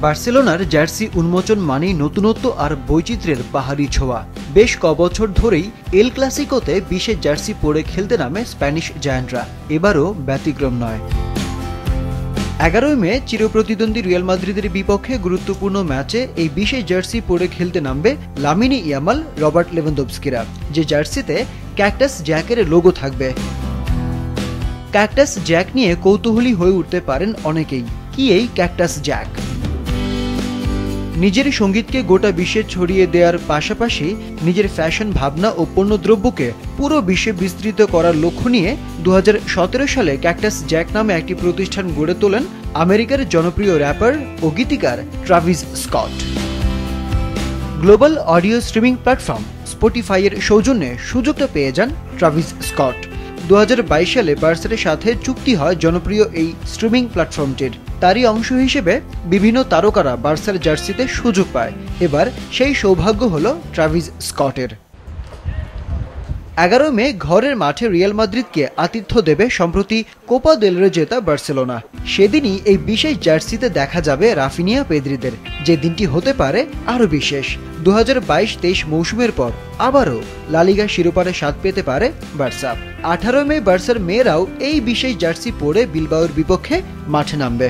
বার্সেলোনার জার্সি উন্মোচন মানেই নতুনত্ব আর বৈচিত্র্যের পাহাড়ি ছোঁয়া। বেশ কবছর ধরেই এল ক্লাসিকোতে বিশেষ জার্সি পরে খেলতে নামে স্প্যানিশ জায়ান্টরা, এবারও ব্যতিক্রম নয়। 11 মে চিরপ্রতিদ্বন্দ্বী রিয়াল মাদ্রিদের বিপক্ষে গুরুত্বপূর্ণ ম্যাচে এই বিশেষ জার্সি পরে খেলতে নামবে লামিনে ইয়ামাল, রবার্ট লেভানদোভস্কিরা, যে জার্সিতে ক্যাকটাস জ্যাকের লোগো থাকবে। ক্যাকটাস জ্যাক নিয়ে কৌতূহলী হয়ে উঠতে পারেন অনেকেই। কি এই ক্যাকটাস জ্যাক? নিজের সঙ্গীতকে গোটা বিশ্বে ছড়িয়ে দেওয়ার পাশাপাশি নিজের ফ্যাশন ভাবনা ও পণ্যদ্রব্যকে পুরো বিশ্বে বিস্তৃত করার লক্ষ্য নিয়ে 2017 সালে ক্যাকটাস জ্যাক নামে একটি প্রতিষ্ঠান গড়ে তোলেন আমেরিকার জনপ্রিয় র্যাপার ও গীতিকার Travis Scott. Global audio streaming platform স্পটিফাইয়ের সৌজন্যে সুযোগটা পেয়ে যান ট্রাভিস স্কট। 2022 সালে বার্সার সাথে চুক্তি হয় জনপ্রিয় এই স্ট্রিমিং প্ল্যাটফর্মটির। তারই অংশ হিসেবে বিভিন্ন তারকারা বার্সার জার্সিতে সুযোগ পায়। এবার সেই সৌভাগ্য হলো ট্রাভিস স্কটের। 11 মে ঘরের মাঠে রিয়াল মাদ্রিদকে আতিথ্য দেবে সম্প্রতি কোপা দেল রে জেতা বার্সেলোনা। সেদিনই এই বিশেষ জার্সিতে দেখা যাবে রাফিনিয়া, পেদ্রিদের, যে দিনটি হতে পারে আরও বিশেষ। 2022-23 মৌসুমের পর আবারও লা লিগা শিরোপার স্বাদ পেতে পারে বার্সা। 18 মে বার্সার মেয়েরাও এই বিশেষ জার্সি পরে বিলবাওর বিপক্ষে মাঠে নামবে।